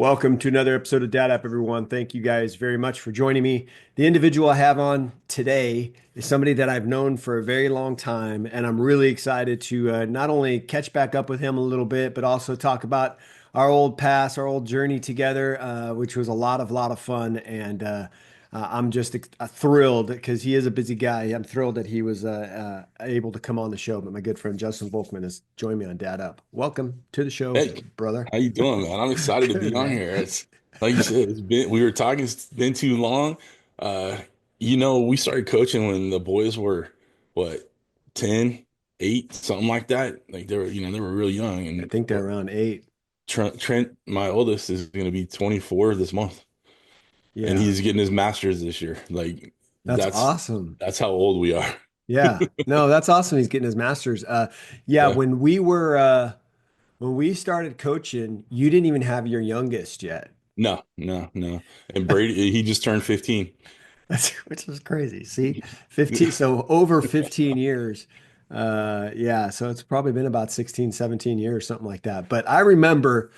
Welcome to another episode of Dad Up, everyone. Thank you guys very much for joining me. The individual I have on today is somebody that I've known for a very long time, and I'm really excited to not only catch back up with him a little bit, but also talk about our old past, our old journey together, which was a lot of fun. And I'm just thrilled because he is a busy guy. I'm thrilled that he was able to come on the show. But my good friend Justin Volkmann has joined me on Dad Up. Welcome to the show, Hey, brother. how you doing, man? I'm excited to Good, be on man. here. It's like you said, we were talking, it's been too long. Uh, we started coaching when the boys were what, 10, 8, something like that. Like they were real young. I And think they're what around 8. Trent, my oldest, is gonna be 24 this month. And Yeah, he's getting his master's this year. Like that's that's awesome. that's how old we are. Yeah, no, that's awesome. He's getting his master's. Yeah, Yeah. when we started coaching, you didn't even have your youngest yet. No, no, no. And Brady, he just turned 15. That's which is crazy. See, 15, so over 15 years. Yeah, so it's probably been about 16, 17 years, something like that. But I remember,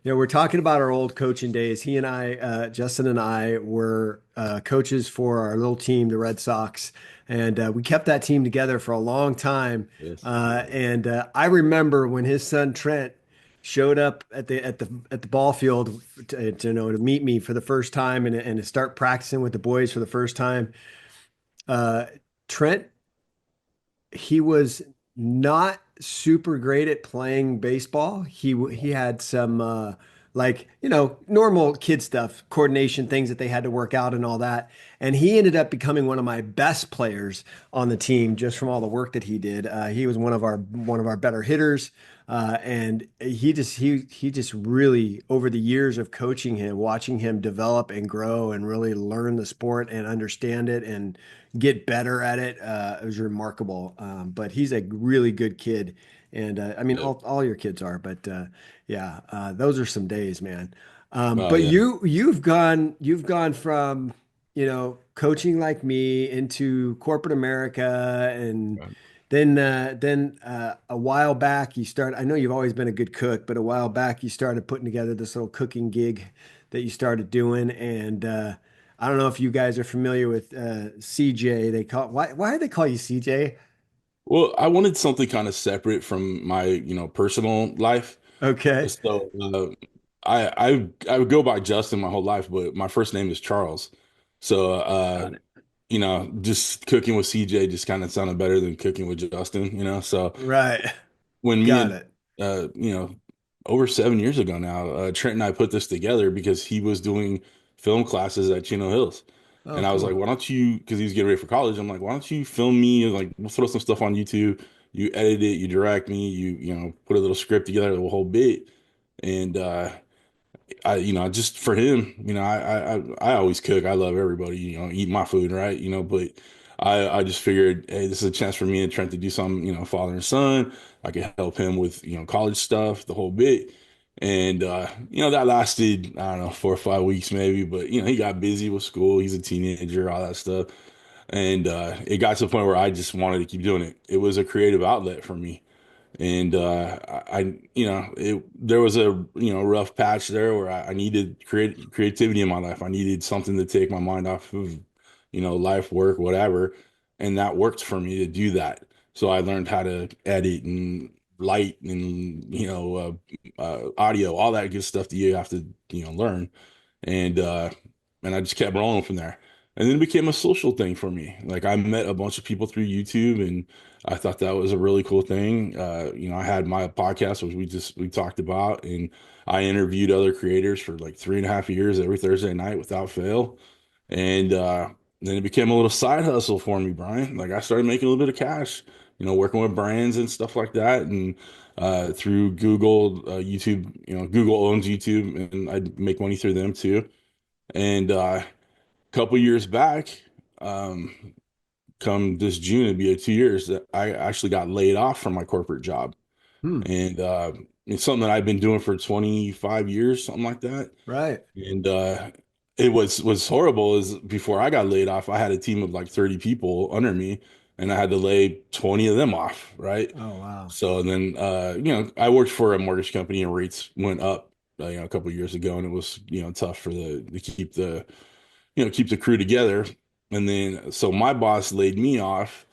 we're talking about our old coaching days. He and I, Justin and I, were coaches for our little team, the Red Sox, and we kept that team together for a long time. Yes. And I remember when his son Trent showed up at the ball field to meet me for the first time and to start practicing with the boys for the first time. Uh, Trent, he was not super great at playing baseball. He had some like, normal kid stuff, coordination things that they had to work out and all that. And he ended up becoming one of my best players on the team just from all the work that he did. He was one of our better hitters. And he just really, over the years of coaching him, watching him develop and grow and really learn the sport and understand it and get better at it. It was remarkable. But he's a really good kid. And I mean, Yeah. all your kids are, but yeah, those are some days, man. Oh But yeah. you've gone from, coaching like me into corporate America, and Right. then a while back I know you've always been a good cook, but a while back you started putting together this little cooking gig that you started doing. And I don't know if you guys are familiar with CJ. Why do they call you CJ? Well, I wanted something kind of separate from my, personal life. Okay. So I would go by Justin my whole life, but my first name is Charles. So Got it. just cooking with CJ just kind of sounded better than cooking with Justin. So Right. when me Got and it. uh, you know, over 7 years ago now, Trent and I put this together because he was doing film classes at Chino Hills. Oh, And I was like, cool. why don't you, because he was getting ready for college, I'm like, why don't you film me? Like, we'll throw some stuff on YouTube. You edit it, you direct me, put a little script together, the whole bit. And just for him, I always cook. I love everybody, eat my food, right? But I just figured, hey, this is a chance for me and Trent to do something, father and son. I could help him with, college stuff, the whole bit. And that lasted, I don't know, 4 or 5 weeks maybe, but he got busy with school. He's a teenager, all that stuff. And it got to the point where I just wanted to keep doing it. It was a creative outlet for me. And there was a rough patch there where I needed creativity in my life. I needed something to take my mind off of life, work, whatever, and that worked for me to do that. So I learned how to edit and light and audio, all that good stuff that you have to learn, and uh, and I just kept rolling from there. And then it became a social thing for me. Like I met a bunch of people through YouTube, and I thought that was a really cool thing. I had my podcast, which we talked about, and I interviewed other creators for like 3.5 years every Thursday night without fail. And then it became a little side hustle for me, Brian. Like I started making a little bit of cash, working with brands and stuff like that, and through Google, YouTube. Google owns YouTube, and I make money through them too. And a couple years back, um, come this June, it'd be 2 years that I actually got laid off from my corporate job. Hmm. And it's something that I've been doing for 25 years, something like that. Right. And it was horrible is before I got laid off, I had a team of like 30 people under me, and I had to lay 20 of them off, right? Oh, wow. So then I worked for a mortgage company and rates went up a couple years ago, and it was tough for the to keep the crew together. And then so my boss laid me off,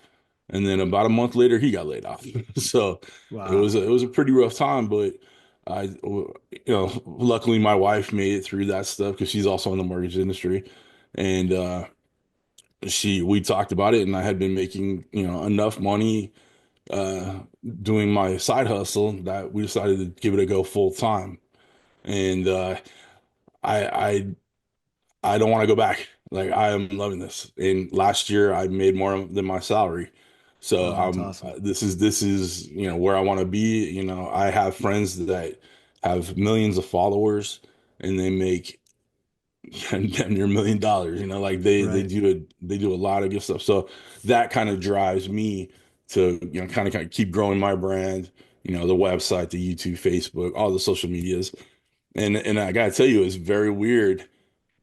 and then about a month later he got laid off. So Wow. it was a pretty rough time, but luckily my wife made it through that stuff because she's also in the mortgage industry, and we talked about it, and I had been making enough money uh doing my side hustle that we decided to give it a go full time. And I I don't want to go back. Like I am loving this. And last year I made more than my salary. So Oh, that's awesome. this is where I want to be. I have friends that have millions of followers and they make damn near $1 million. Like Right. they do a lot of good stuff. So that kind of drives me to kind of keep growing my brand, the website, the YouTube, Facebook, all the social medias. And I gotta tell you, it's very weird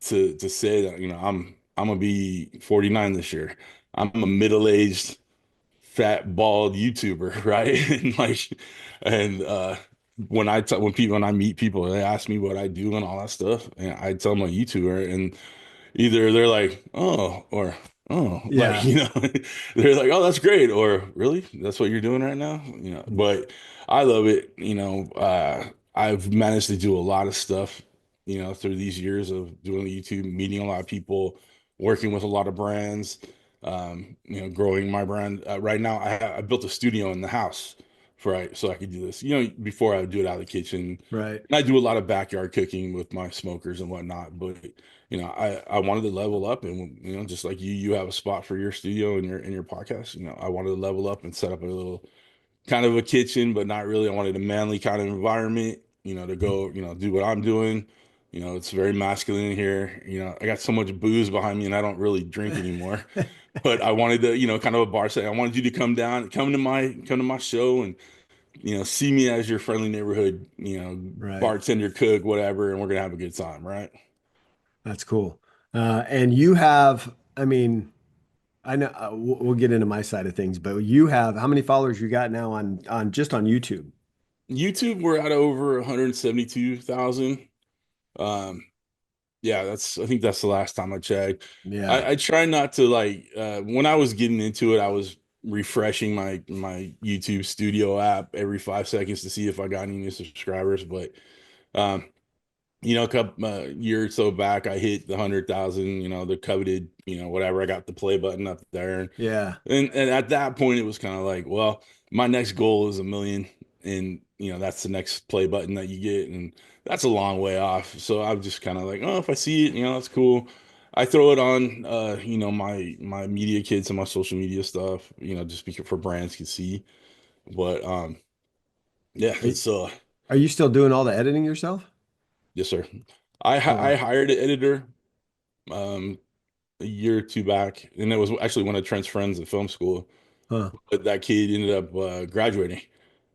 to say that I'm gonna be 49 this year. I'm a middle-aged fat bald YouTuber, right? And when I meet people, they ask me what I do and all that stuff, and I tell them I'm a YouTuber, and either they're like, oh, or oh, like, Yeah. they're like, oh, that's great, or really, that's what you're doing right now, But I love it, I've managed to do a lot of stuff, through these years of doing YouTube, meeting a lot of people, working with a lot of brands, growing my brand. Right now, I built a studio in the house so I could do this. Before I would do it out of the kitchen, Right. and I do a lot of backyard cooking with my smokers and whatnot, but I wanted to level up, and just like you have a spot for your studio and your podcast. I wanted to level up and set up a little kind of a kitchen, but not really. I wanted a manly kind of environment, to go, do what I'm doing. It's very masculine in here. I got so much booze behind me, and I don't really drink anymore. But I wanted to, kind of a bar set. I wanted you to come down, come to my show, and see me as your friendly neighborhood, Right. bartender, cook, whatever, and we're gonna have a good time, right? That's cool. And you have, I mean, I know we'll get into my side of things, but you have how many followers you got now on just on YouTube? YouTube, we're at over 172,000. Um, yeah, I think that's the last time I checked. Yeah. I try not to like when I was getting into it, I was refreshing my YouTube Studio app every 5 seconds to see if I got any new subscribers. But um, a couple year or so back, I hit the 100,000. The coveted, whatever. I got the play button up there, Yeah. and at that point, it was kind of like, well, my next goal is 1 million, and that's the next play button that you get, and that's a long way off. So I'm just kind of like, oh, if I see it, that's cool. I throw it on, my media kits and my social media stuff, just because for brands can see. But yeah, Are, it's are you still doing all the editing yourself? yes, sir. Oh, I hired an editor um a year or two back, and it was actually one of Trent's friends at film school. huh. But that kid ended up graduating.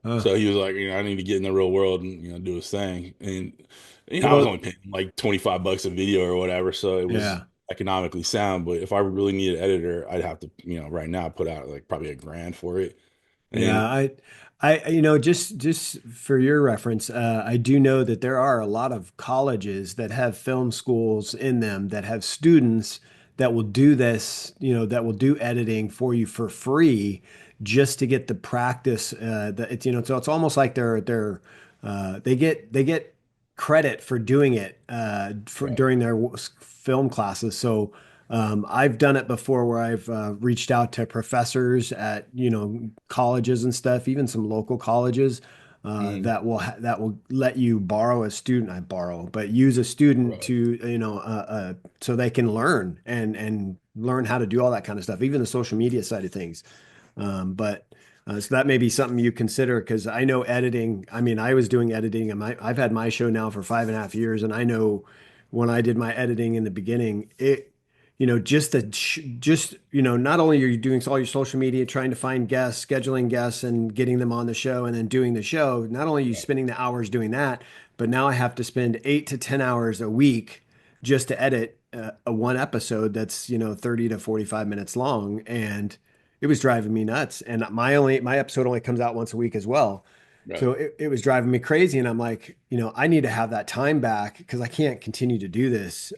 Huh. So he was like, I need to get in the real world and, do his thing. And, I was Well, only paying like 25 bucks a video or whatever. So it was yeah. economically sound. But if I really need an editor, I'd have to, right now put out like probably $1,000 for it. Yeah, And just for your reference, I do know that there are a lot of colleges that have film schools in them that have students that will do this, that will do editing for you for free just to get the practice. That it's, so it's almost like they get credit for doing it right, during their film classes. So. I've done it before where I've reached out to professors at, colleges and stuff, even some local colleges mm, that will let you borrow a student, I borrow, but use a student right, to, so they can learn and learn how to do all that kind of stuff, even the social media side of things. But so that may be something you consider because I know editing. I mean, I was doing editing and I've had my show now for 5.5 years, and I know when I did my editing in the beginning, not only are you doing all your social media, trying to find guests, scheduling guests, and getting them on the show, and then doing the show. Not only are you right, spending the hours doing that, but now I have to spend 8 to 10 hours a week just to edit a one episode that's 30 to 45 minutes long, and it was driving me nuts. And my episode only comes out once a week as well. Right. So it was driving me crazy. And I'm like, I need to have that time back because I can't continue to do this,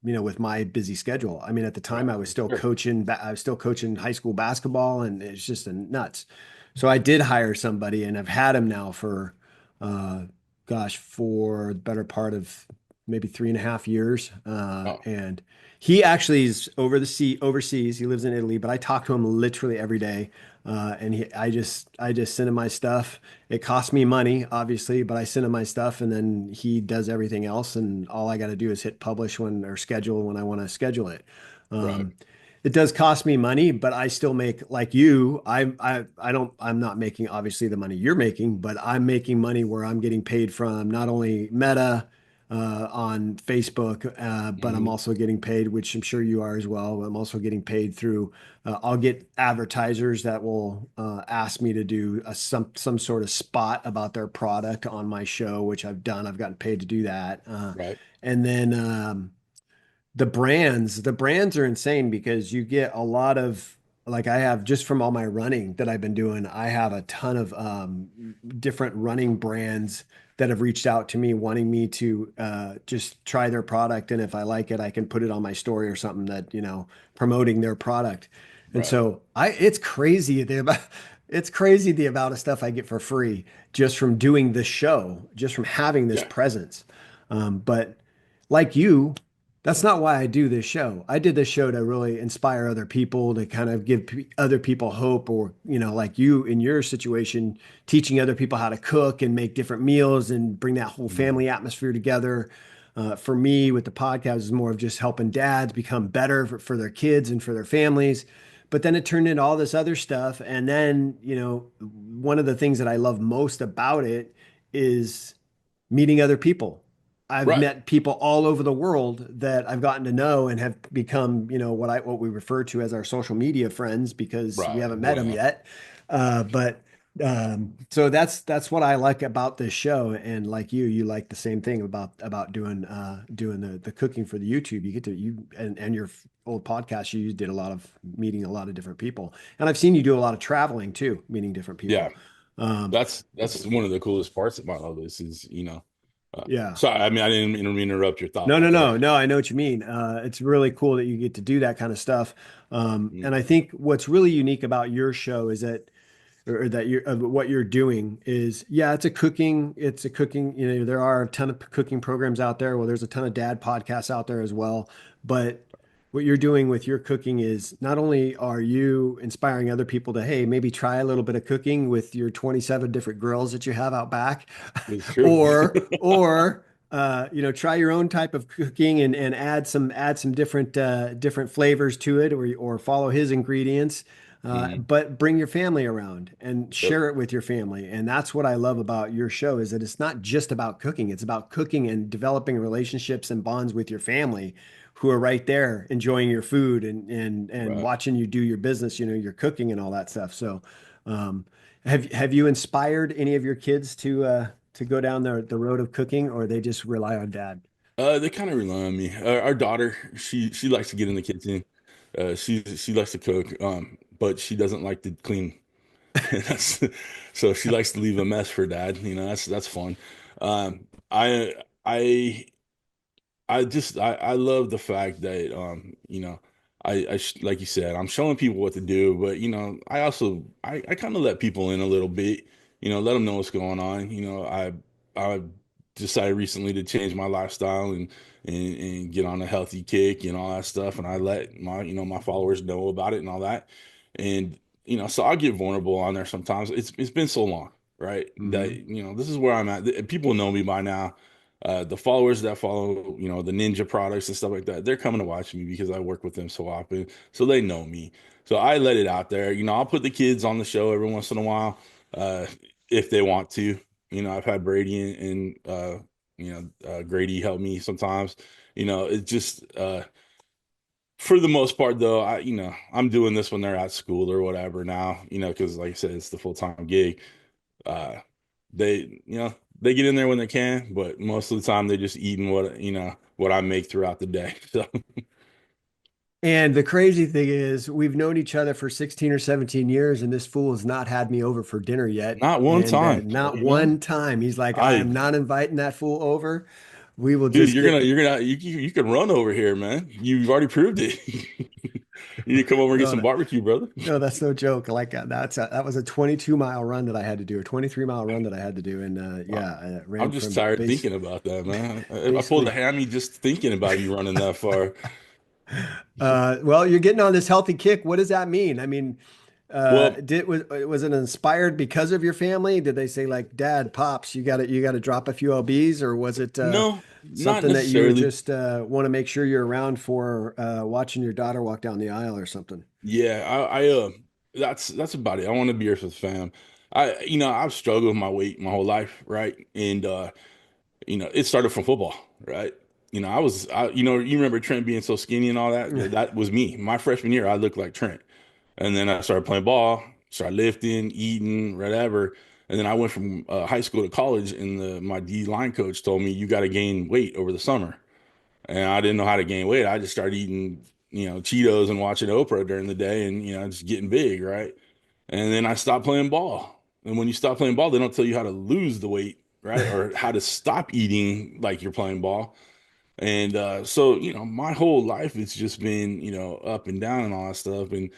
with my busy schedule. I mean, at the time Right. I was still Sure. coaching, I was still coaching high school basketball and it's just nuts. So I did hire somebody and I've had him now for, uh, for the better part of maybe 3.5 years. Oh, And he actually is overseas. He lives in Italy, but I talk to him literally every day. I just send him my stuff. It costs me money, obviously, but I send him my stuff and then he does everything else. And all I got to do is hit publish or schedule when I want to schedule it. right. Um, it does cost me money, but I still make like you. I'm not making obviously the money you're making, but I'm making money where I'm getting paid from not only Meta, on Facebook, but I'm Hmm. also getting paid, which I'm sure you are as well. I'm also getting paid through, I'll get advertisers that will ask me to do some sort of spot about their product on my show, which I've done. I've gotten paid to do that. Right. And then the brands are insane because you get a lot of like I have just from all my running that I've been doing, I have a ton of different running brands that have reached out to me wanting me to just try their product. And if I like it, I can put it on my story or something that, promoting their product. And Right. so it's crazy the amount of stuff I get for free just from doing this show, just from having this Yeah. presence. But like you, that's not why I do this show. I did this show to really inspire other people, to kind of give other people hope, or, like you in your situation, teaching other people how to cook and make different meals and bring that whole Mhm. family atmosphere together. For me, with the podcast, is more of just helping dads become better for their kids and for their families. But then it turned into all this other stuff. And then, one of the things that I love most about it is meeting other people. I've Right. met people all over the world that I've gotten to know and have become, what we refer to as our social media friends because we Right. haven't met Oh them yeah. yet. But so that's what I like about this show. And like you like the same thing about doing the cooking for the YouTube. You get to you and your old podcast. You did a lot of meeting a lot of different people, and I've seen you do a lot of traveling too, meeting different Yeah. people. Um, That's one of the coolest parts about all this is, yeah. sorry, I mean, I didn't mean to interrupt your No, no, thought there. no, no. I know what you mean. It's really cool that you get to do that kind of stuff. Mm. And I think what's really unique about your show is that, or that you're, what you're doing is, yeah, it's a cooking, there are a ton of cooking programs out there. Well, there's a ton of dad podcasts out there as well. But what you're doing with your cooking is not only are you inspiring other people to, hey, maybe try a little bit of cooking with your 27 different grills that you have out back, It's true. or try your own type of cooking and add some different flavors to it, or follow his ingredients, Mhm. but bring your family around and Yep. share it with your family. And that's what I love about your show is that it's not just about cooking. It's about cooking and developing relationships and bonds with your family who are right there enjoying your food and Right. watching you do your business, your cooking and all that stuff. So, um, have you inspired any of your kids to go down the road of cooking, or they just rely on dad? They kind of rely on me. Our daughter, she likes to get in the kitchen. She likes to cook, but she doesn't like to clean. That's, so she likes to leave a mess for dad. That's fun. Um, I I I love the fact that like you said, I'm showing people what to do, but I also I kind of let people in a little bit, let them know what's going on. I decided recently to change my lifestyle and get on a healthy kick and all that stuff, and I let my followers know about it and all that. And so I get vulnerable on there sometimes. It's been so long, right? That Hmm. this is where I'm at. People know me by now. The followers that follow, the Ninja products and stuff like that, they're coming to watch me because I work with them so often. So they know me. So I let it out there. I'll put the kids on the show every once in a while, uh, if they want to. I've had Brady and Grady help me sometimes. It's just for the most part though, I'm doing this when they're at school or whatever now, because like I said, it's the full-time gig. Uh, they get in there when they can, but most of the time they're just eating what I make throughout the day. So And the crazy thing is, we've known each other for 16 or 17 years, and this fool has not had me over for dinner yet. Not one And time, not you know. one time. He's like, I I am not inviting that fool over. We will Dude, just get the. you can run over here, man. You've already proved it. You need to come over and get No, some no, barbecue, brother. no, that's no joke. Like that was a 22-mile run that I had to do, a 23-mile run that I had to do. And I- yeah, I ran I'm just from tired thinking about that, man. I pulled a basically. hammy just thinking about you running that far. Well, you're getting on this healthy kick. What does that mean? I mean, Well, was it inspired because of your family? Did they say like, Dad, Pops, you got to drop a few lbs, or was it no, not something that you were necessarily. just want to make sure you're around for watching your daughter walk down the aisle or something? Yeah, that's about it. I want to be here for the fam. I've struggled with my weight my whole life, right? And it started from football, right? You remember Trent being so skinny and all that? That was me. My freshman year, I looked like Trent. And then I started playing ball, started lifting, eating, whatever. And then I went from high school to college, and my D line coach told me you got to gain weight over the summer. And I didn't know how to gain weight. I just started eating, Cheetos and watching Oprah during the day, and just getting big, right? And then I stopped playing ball. And when you stop playing ball, they don't tell you how to lose the weight, right? Or how to stop eating like you're playing ball. And so, my whole life it's just been, up and down and all that stuff. And,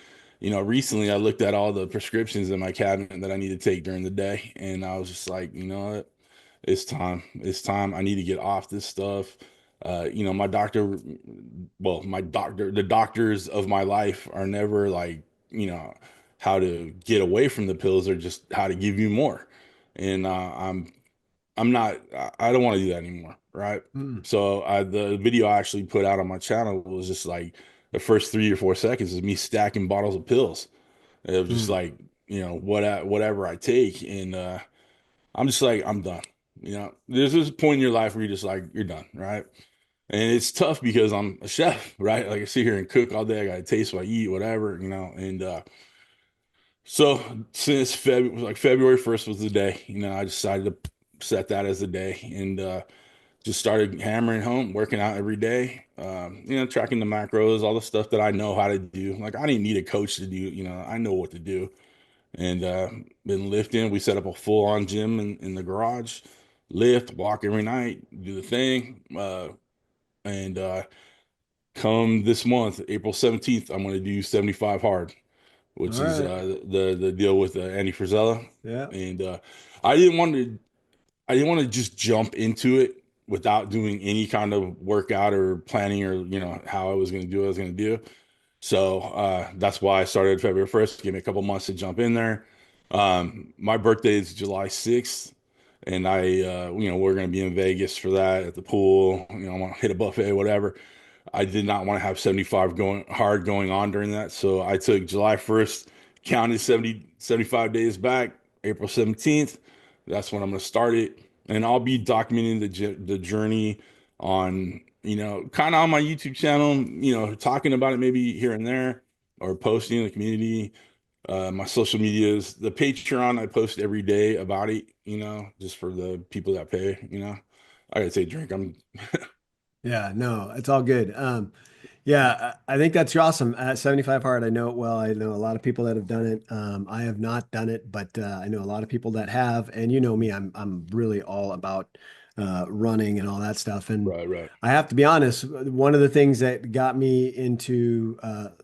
recently I looked at all the prescriptions in my cabinet that I need to take during the day. And I was just like, you know what? It's time. It's time. I need to get off this stuff. My doctor, well, the doctors of my life are never like, how to get away from the pills or just how to give you more. And I'm not, I don't want to do that anymore, right? Mm, So the video I actually put out on my channel was just like the first 3 or 4 seconds is me stacking bottles of pills. It was just mm, like, whatever I take. And I'm just like, I'm done. There's this point in your life where you're just like, you're done, right? And it's tough because I'm a chef, right? Like I sit here and cook all day. I gotta taste what I eat, whatever, and so since February 1st was the day, I decided to set that as the day and just started hammering home, working out every day, tracking the macros, all the stuff that I know how to do. Like I didn't need a coach to do, I know what to do. And been lifting. We set up a full-on gym in the garage, lift, walk every night, do the thing. And come this month, April 17th, I'm going to do 75 hard, all which is right. the deal with Andy Frisella. Yeah. And I didn't want to I didn't want to just jump into it without doing any kind of workout or planning or how I was going to do what I was going to do. So that's why I started February 1st. Give me a couple months to jump in there. My birthday is July 6th, and we're going to be in Vegas for that at the pool. I'm going to hit a buffet, whatever. I did not want to have 75 going on during that. So I took July 1st, counted 75 days back, April 17th. That's when I'm going to start it. And I'll be documenting the journey on, kind of on my YouTube channel, talking about it maybe here and there or posting in the community, my social medias, the Patreon, I post every day about it, just for the people that pay. I gotta take a drink. I'm Yeah, no, it's all good. Yeah, I think that's awesome. 75 hard, I know it well. I know a lot of people that have done it. I have not done it, but I know a lot of people that have. And you know me, I'm really all about running and all that stuff. And right, right. I have to be honest, one of the things that got me into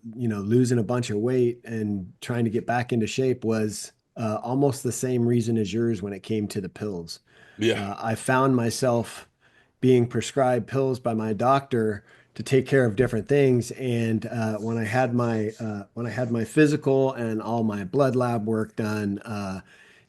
losing a bunch of weight and trying to get back into shape was almost the same reason as yours when it came to the pills. Yeah, I found myself being prescribed pills by my doctor to take care of different things. And when I had my physical and all my blood lab work done,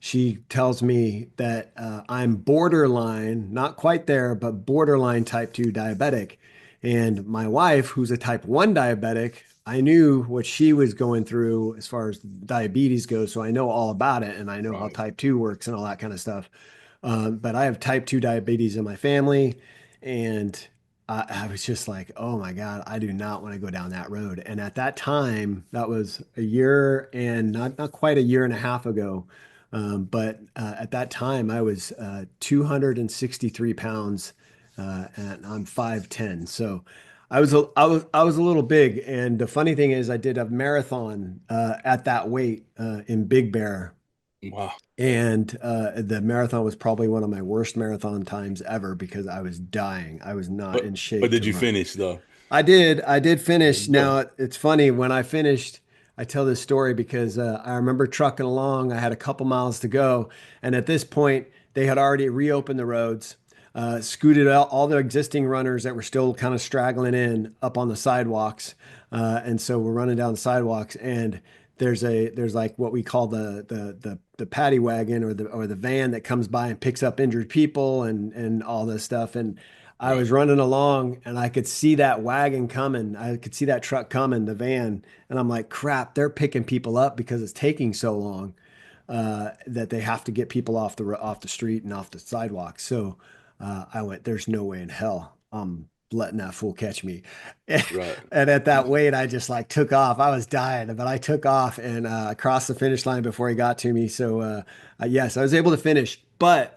she tells me that I'm borderline, not quite there, but borderline type 2 diabetic. And my wife, who's a type 1 diabetic, I knew what she was going through as far as diabetes goes. So I know all about it and I know how right. type 2 works and all that kind of stuff. But I have type 2 diabetes in my family. And I was just like, oh my God, I do not want to go down that road. And at that time, that was a year and not quite a year and a half ago. But at that time, I was 263 pounds and I'm 5'10". So I was a little big, and the funny thing is, I did a marathon at that weight in Big Bear, Wow. and the marathon was probably one of my worst marathon times ever because I was dying. I was not in But shape did to you run. finish though? I did There finish. you go. Now, it's funny when I finished, I tell this story because I remember trucking along. I had a couple miles to go. And at this point, they had already reopened the roads, scooted out all the existing runners that were still kind of straggling in up on the sidewalks. And so we're running down the sidewalks, and there's like what we call the paddy wagon or the van that comes by and picks up injured people and all this stuff. And I Right. was running along and I could see that wagon coming. I could see that truck coming, the van. And I'm like, crap, they're picking people up because it's taking so long that they have to get people off the street and off the sidewalk. So I went, there's no way in hell I'm letting that fool catch me. Right. And at that weight, I just like took off. I was dying, but I took off and crossed the finish line before he got to me. So yes, I was able to finish. But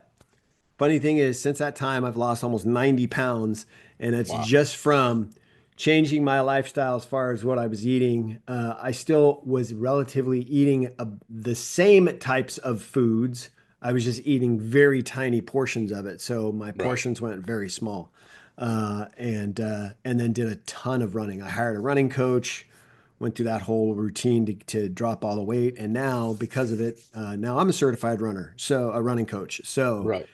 funny thing is, since that time, I've lost almost 90 pounds, and it's Wow. just from changing my lifestyle as far as what I was eating. I still was relatively eating the same types of foods. I was just eating very tiny portions of it, so my Right. portions went very small. And then did a ton of running. I hired a running coach, went through that whole routine to drop all the weight, and now because of it, now I'm a certified runner, so a running coach. So Right.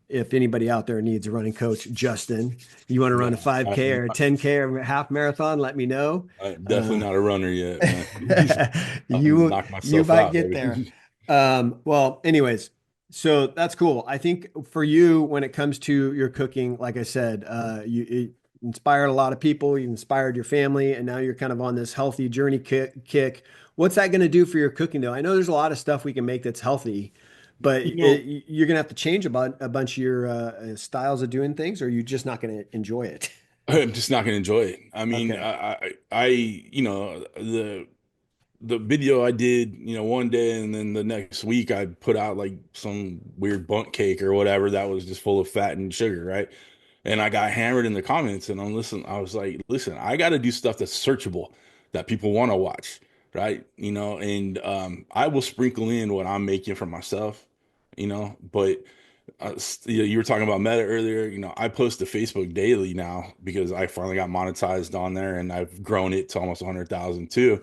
if anybody out there needs a running coach, Justin, you want to run a Yeah. 5K or a 10K or a half marathon, let me know. I'm definitely Uh, not a runner yet, man. I'm you knock you myself might out, get there. baby. Well, anyways, so that's cool. I think for you, when it comes to your cooking, like I said, you it inspired a lot of people. You inspired your family, and now you're kind of on this healthy journey kick. What's that going to do for your cooking, though? I know there's a lot of stuff we can make that's healthy, but You know, you're going to have to change a bunch of your styles of doing things, or you're just not going to enjoy it. I'm just not gonna enjoy it. I mean, Okay. the video I did, one day and then the next week I put out like some weird bunk cake or whatever that was just full of fat and sugar, right? And I got hammered in the comments and I was like, listen, I got to do stuff that's searchable that people want to watch, right? And I will sprinkle in what I'm making for myself, but you were talking about Meta earlier. I post to Facebook daily now because I finally got monetized on there and I've grown it to almost 100,000 too.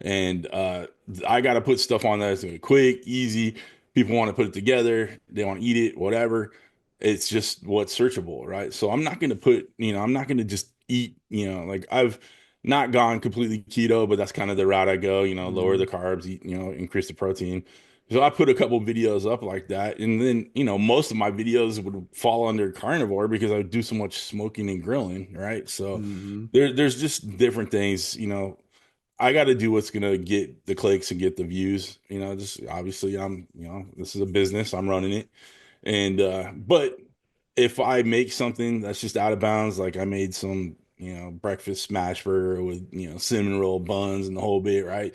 And I got to put stuff on there that's gonna be quick, easy. People want to put it together, they want to eat it, whatever. It's just what's searchable, right? So I'm not gonna I'm not gonna just eat, like I've not gone completely keto, but that's kind of the route I go, lower the Mhm. carbs, eat, increase the protein. So I put a couple videos up like that, and then most of my videos would fall under carnivore because I do so much smoking and grilling, right? So Mhm. there's just different things. I got to do what's gonna get the clicks and get the views. Just obviously this is a business, I'm running it, and but if I make something that's just out of bounds, like I made some breakfast smash burger with cinnamon roll buns and the whole bit, right?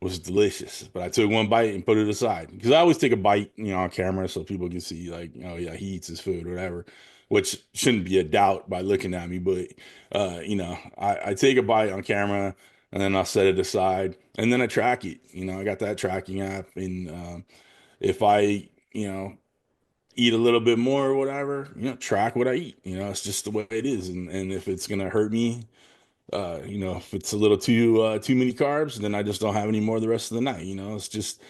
Was delicious. But I took one bite and put it aside because I always take a bite, on camera so people can see like, oh yeah, he eats his food or whatever, which shouldn't be a doubt by looking at me. But I take a bite on camera and then I'll set it aside and then I track it. I got that tracking app, and if I eat a little bit more or whatever, track what I eat. It's just the way it is, and if it's gonna hurt me, if it's a little too many carbs, then I just don't have any more the rest of the night. It's just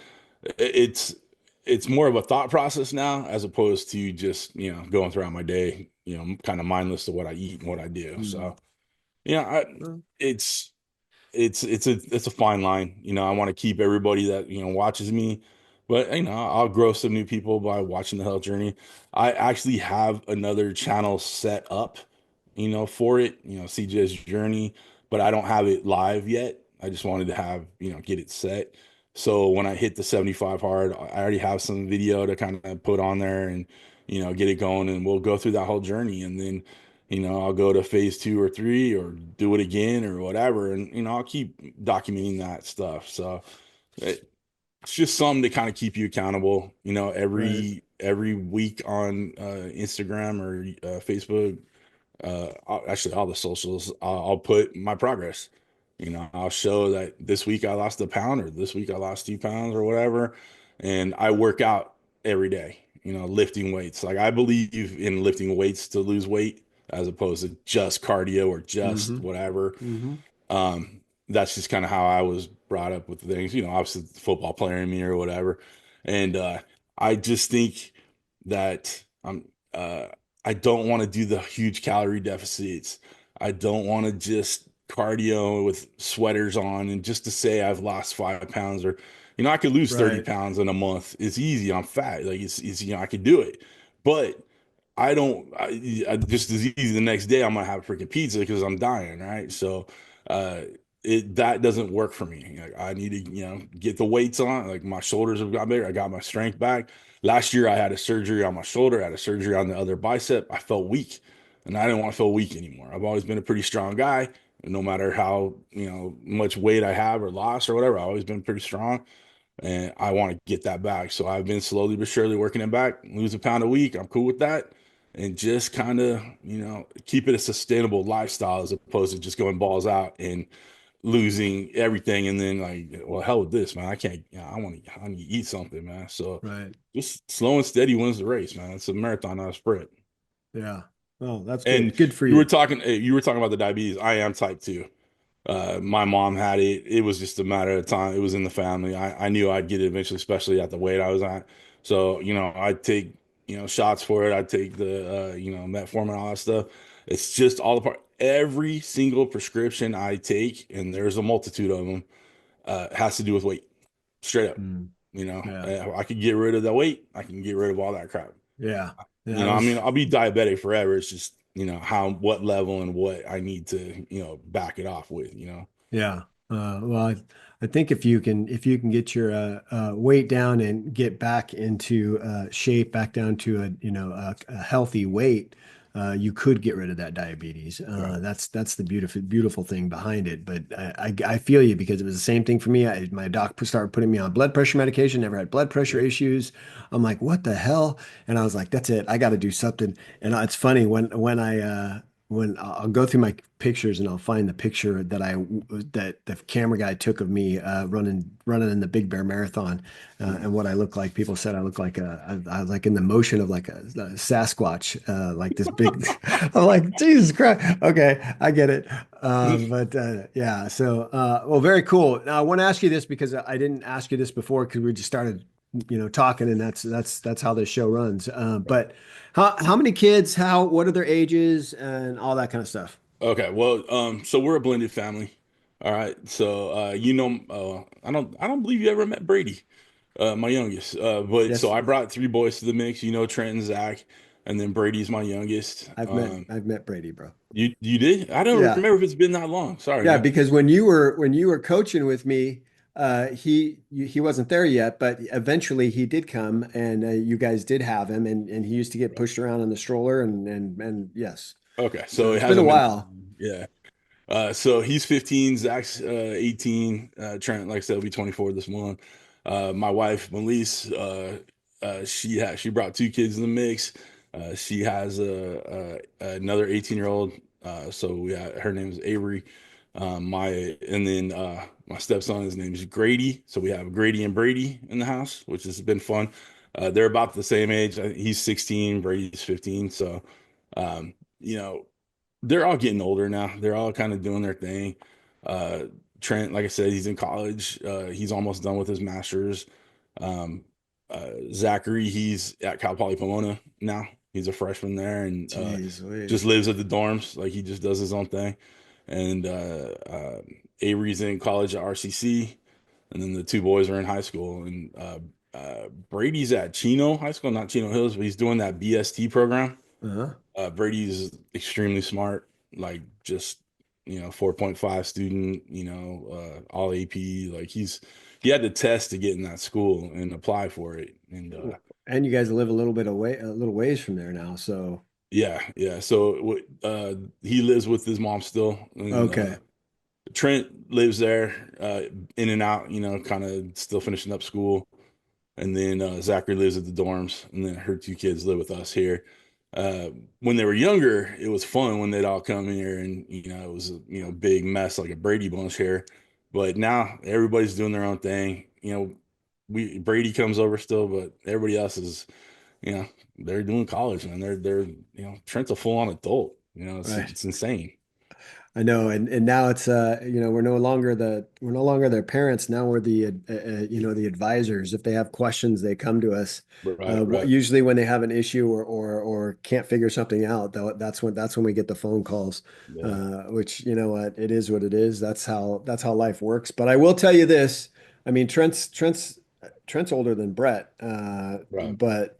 it's it's more of a thought process now as opposed to just going throughout my day, kind of mindless to what I eat and what I do. Mhm. So I it's it's a fine line. I want to keep everybody that watches me, but I'll grow some new people by watching the health journey. I actually have another channel set up, for it, CJ's journey, but I don't have it live yet. I just wanted to have get it set. So when I hit the 75 hard, I already have some video to kind of put on there and get it going, and we'll go through that whole journey, and then I'll go to phase 2 or 3 or do it again or whatever. And, I'll keep documenting that stuff. So it's just something to kind of keep you accountable, Right. every week on Instagram or Facebook. actually all the socials, I'll put my progress. You know, I'll show that this week I lost a pound or this week I lost 2 pounds or whatever. And I work out every day, you know, lifting weights. Like I believe in lifting weights to lose weight as opposed to just cardio or just Mm-hmm. whatever. Mm-hmm. Um, that's just kind of how I was brought up with things, you know, obviously the football player in me or whatever. And I just think that uh, I don't want to do the huge calorie deficits. I don't want to just cardio with sweaters on and just to say I've lost 5 pounds or, you know, I could lose 30 Right. pounds in a month. It's easy. I'm fat. Like it's you know, I could do it. But I don't, I just as easy the next day, I'm gonna have freaking pizza because I'm dying, right? So, uh, that doesn't work for me. Like, I need to, you know, get the weights on. Like my shoulders have got bigger. I got my strength back. Last year, I had a surgery on my shoulder. I had a surgery on the other bicep. I felt weak, and I didn't want to feel weak anymore. I've always been a pretty strong guy, and no matter how, you know, much weight I have or lost or whatever, I've always been pretty strong and I want to get that back. So I've been slowly but surely working it back, lose a pound a week. I'm cool with that. And just kind of, you know, keep it a sustainable lifestyle as opposed to just going balls out and losing everything. And then like, well, hell with this, man. I can't, you know, I need to eat something, man. So Right. just slow and steady wins the race, man. It's a marathon, not a sprint. Yeah. Oh, that's good. And Good for you. you were talking about the diabetes. I am type 2. My mom had it. It was just a matter of time. It was in the family. I knew I'd get it eventually, especially at the weight I was at. So, you know, I'd take, you know, shots for it. I'd take the, you know, metformin and all that stuff. It's just all the part. Every single prescription I take, and there's a multitude of them, has to do with weight, straight up. Mm. You know, Yeah. I could get rid of the weight. I can get rid of all that crap. Yeah. Yeah. You I know, I mean, was. I'll be diabetic forever. It's just, you know, what level and what I need to, you know, back it off with, you know. Yeah. Well, I think if you can get your weight down and get back into shape, back down to a healthy weight, you could get rid of that diabetes. Right. That's the beautiful thing behind it. But I feel you because it was the same thing for me. My doc started putting me on blood pressure medication. Never had blood pressure Yeah. issues. I'm like, what the hell? And I was like, that's it. I got to do something. And it's funny when I'll go through my pictures and I'll find the picture that the camera guy took of me running in the Big Bear Marathon Mhm. and what I look like. People said I look like I was like in the motion of like a Sasquatch, like this big. I'm like Jesus Christ. Okay, I get it. But yeah, so well, very cool. Now I want to ask you this because I didn't ask you this before because we just started, talking, and that's how this show runs. But how many kids? What are their ages and all that kind of stuff? Okay, well, so we're a blended family. All right. So you know, I don't believe you ever met Brady, my youngest. But so Yes, I brought 3 boys to the mix, you know, Trent and Zach, and then Brady's my youngest. I've met Brady, bro. You did? I don't Yeah, remember if it's been that long. Sorry, yeah, man. because when you were coaching with me, he wasn't there yet, but eventually he did come, and you guys did have him, and he used to get pushed around in the stroller, and yes, Okay, so so it it's been a hasn't been that while. long. Yeah. So he's 15, Zach's 18, Trent, like I said, will be 24 this month. My wife, Melise, she brought 2 kids in the mix. She has another 18-year-old. So her name is Avery. And then my stepson, his name is Grady. So we have Grady and Brady in the house, which has been fun. They're about the same age. He's 16, Brady's 15. So, you know, they're all getting older now. They're all kind of doing their thing. Uh, Trent, like I said, he's in college. He's almost done with his master's. Um, Zachary, he's at Cal Poly Pomona now. He's a freshman there and Jeez just Louise. lives at the dorms. Like he just does his own thing. And Avery's in college at RCC. And then the 2 boys are in high school. And Brady's at Chino High School, not Chino Hills, but he's doing that BST program. Uh-huh. Brady's extremely smart, like just 4.5 student, all AP. Like he had to test to get in that school and apply for it. And And you guys live a little ways from there now, so yeah, yeah. So he lives with his mom still, and okay. Trent lives there, in and out, kind of still finishing up school. And then Zachary lives at the dorms, and then her 2 kids live with us here. uh, when they were younger, it was fun when they'd all come here and, it was a, big mess like a Brady Bunch here. But now everybody's doing their own thing. Brady comes over still, but everybody else is, you know, they're doing college, man. Trent's a full on adult. Right. It's insane. I know, and now it's we're no longer their parents. Now we're the the advisors. If they have questions, they come to us. Right, right. Usually when they have an issue or can't figure something out, that's when we get the phone calls. Yeah, Which you know what, it is what it is. That's how life works. But I will tell you this. I mean, Trent's older than Brett, right. but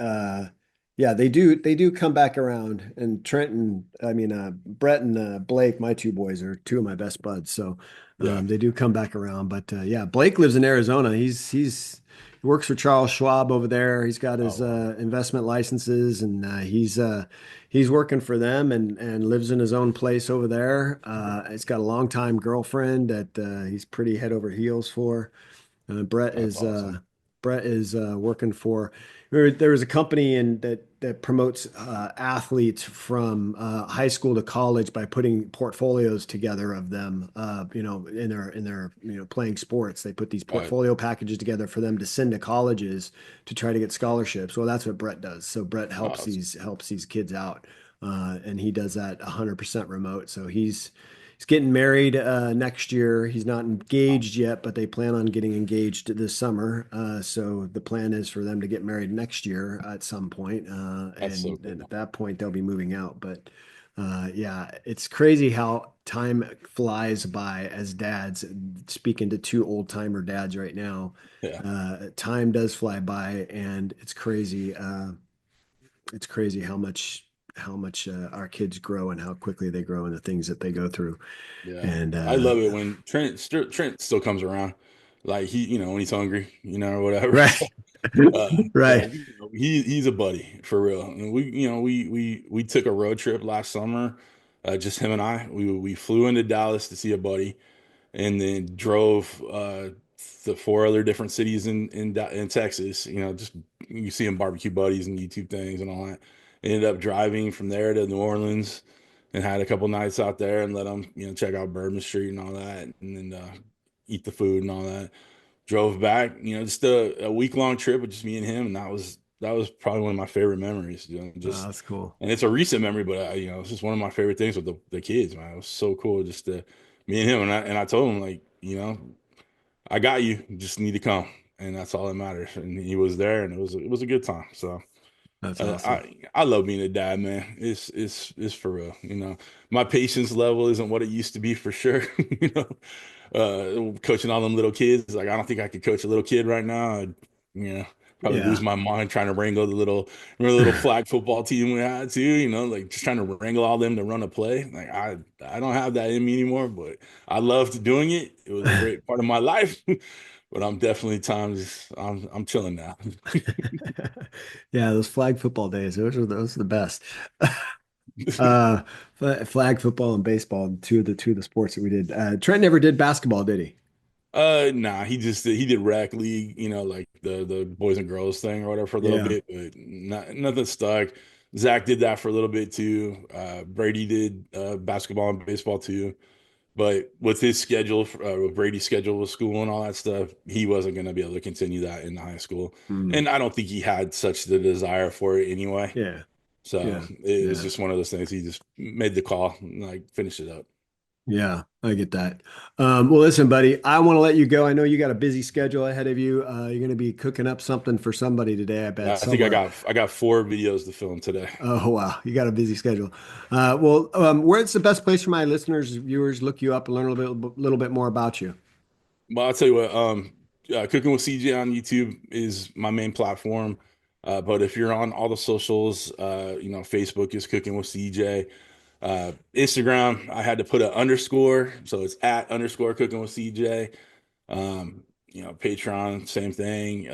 yeah, they do come back around. And Brett and Blake, my two boys, are two of my best buds. So Yeah. they do come back around. But yeah, Blake lives in Arizona. He works for Charles Schwab over there. He's got Oh, his wow. investment licenses, and he's working for them and lives in his own place over there. He's got a longtime girlfriend that he's pretty head over heels for. Uh, Brett That's is awesome. uh, Brett is working for. There was a company that promotes athletes from high school to college by putting portfolios together of them. In their playing sports, they put these Right. portfolio packages together for them to send to colleges to try to get scholarships. Well, that's what Brett does. So Brett Oh, helps these kids out, and he does that 100% remote. So he's getting married next year. He's not wow. engaged yet, but they plan on getting engaged this summer. So the plan is for them to get married next year at some point. That's so And cool. at that point, they'll be moving out. But yeah, it's crazy how time flies by as dads. Speaking to two old timer dads right now, Yeah. time does fly by, and it's crazy. It's crazy how much our kids grow and how quickly they grow and the things that they go through. Yeah. And I love it when Trent still comes around. Like when he's hungry, or whatever. right, Yeah, right. he's a buddy for real. And we took a road trip last summer, just him and I. We flew into Dallas to see a buddy, and then drove to four other different cities in Texas. Just you see him barbecue buddies and YouTube things and all that. Ended up driving from there to New Orleans and had a couple nights out there and let him check out Bourbon Street and all that, and then eat the food and all that. Drove back, just a week long trip with just me and him, and that was probably one of my favorite memories. Oh, Just that's cool. and it's a recent memory, but it's just one of my favorite things with the kids, man. It was so cool just to me and him, and I told him like, I got you, you just need to come, and that's all that matters. And he was there, and it was a good time. So That's uh, awesome. I love being a dad, man. It's for real. My patience level isn't what it used to be for sure. Coaching all them little kids, like I don't think I could coach a little kid right now. I'd, you know, probably lose Yeah. my mind trying to wrangle remember the little flag football team we had too. Like just trying to wrangle all them to run a play. Like I don't have that in me anymore, but I loved doing it. It was a great part of my life. But I'm definitely times I'm chilling now. Yeah, those flag football days, those are the best. Uh, flag football and baseball, two of the sports that we did. Trent never did basketball, did he? Nah, he did rec league, like the boys and girls thing or whatever for a little Yeah. bit, but nothing stuck. Zach did that for a little bit too. Brady did basketball and baseball too, but with his schedule, with Brady's schedule with school and all that stuff, he wasn't going to be able to continue that in high school, Mm. and I don't think he had such the desire for it anyway. Yeah. So Yeah. it was Yeah. just one of those things. He just made the call, and, like finish it up. Yeah, I get that. Well, listen, buddy, I want to let you go. I know you got a busy schedule ahead of you. You're going to be cooking up something for somebody today, I bet, I think I somewhere. got 4 videos to film today. Oh, wow. You got a busy schedule. Where's the best place for my listeners, viewers, look you up and learn a little bit more about you? Well, I'll tell you what, Cooking with CJ on YouTube is my main platform. But if you're on all the socials, Facebook is Cooking with CJ. Instagram, I had to put an underscore, so it's at underscore Cooking with CJ. Patreon, same thing.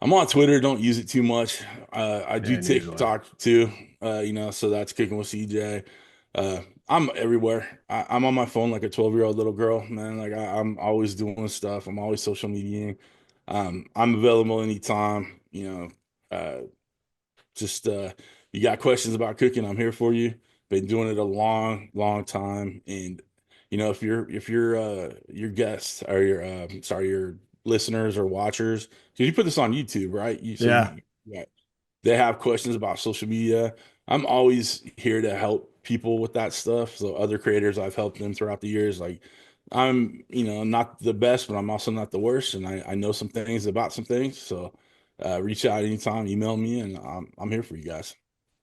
I'm on Twitter, don't use it too much. I do Yeah, neither do I. TikTok too, so that's Cooking with CJ. Uh, I'm everywhere. I'm on my phone like a 12-year-old little girl, man. Like I'm always doing stuff. I'm always social media. I'm available anytime, just you got questions about cooking, I'm here for you. Been doing it a long, long time. And your guests or your listeners or watchers, because you put this on YouTube, right? Yeah, Yeah, they have questions about social media. I'm always here to help people with that stuff. So other creators, I've helped them throughout the years. Like I'm, not the best, but I'm also not the worst. And I know some things about some things. So reach out anytime, email me, and I'm here for you guys.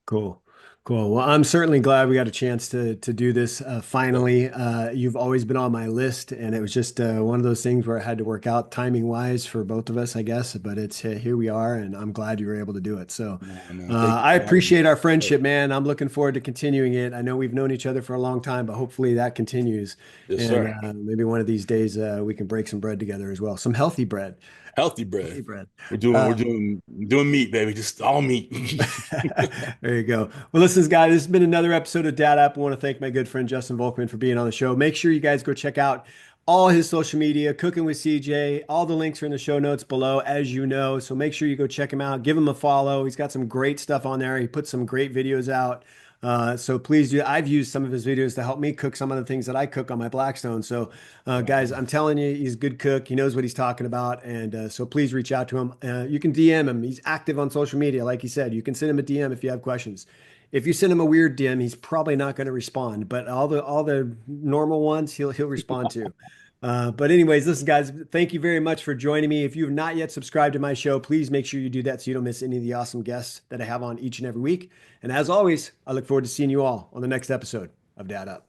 cool. Cool. Well, I'm certainly glad we got a chance to do this Yeah. finally. You've always been on my list, and it was just one of those things where it had to work out timing wise for both of us, I guess. But it's here we are, and I'm glad you were able to do it. So No, thank you I for having me. appreciate our friendship, man. I'm looking forward to continuing it. I know we've known each other for a long time, but hopefully that continues. Yes, And sir. maybe one of these days we can break some bread together as well. Some healthy bread. Healthy Healthy bread. bread. We're doing we're Uh, doing doing meat, baby. Just all meat. There you go. Well, listen, guys, this has been another episode of Dad Up. I want to thank my good friend Justin Volkmann for being on the show. Make sure you guys go check out all his social media, Cooking with CJ. All the links are in the show notes below, as you know. So make sure you go check him out. Give him a follow. He's got some great stuff on there. He puts some great videos out. So please do. I've used some of his videos to help me cook some of the things that I cook on my Blackstone. So, guys, I'm telling you, he's a good cook. He knows what he's talking about. And so please reach out to him. You can DM him. He's active on social media. Like he said, you can send him a DM if you have questions. If you send him a weird DM, he's probably not going to respond, but all the normal ones he'll respond to. But anyways, listen, guys, thank you very much for joining me. If you have not yet subscribed to my show, please make sure you do that so you don't miss any of the awesome guests that I have on each and every week. And as always, I look forward to seeing you all on the next episode of Dad Up.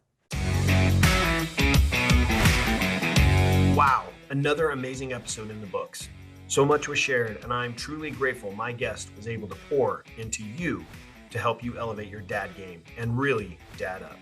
Wow, another amazing episode in the books. So much was shared, and I'm truly grateful my guest was able to pour into you to help you elevate your dad game and really dad up.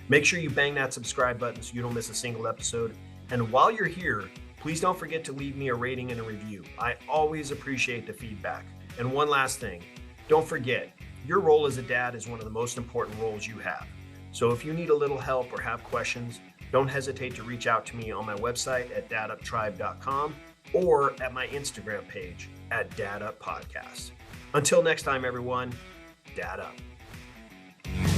Make sure you bang that subscribe button so you don't miss a single episode. And while you're here, please don't forget to leave me a rating and a review. I always appreciate the feedback. And one last thing, don't forget, your role as a dad is one of the most important roles you have. So if you need a little help or have questions, don't hesitate to reach out to me on my website at daduptribe.com or at my Instagram page at daduppodcast. Until next time, everyone, Dad Up.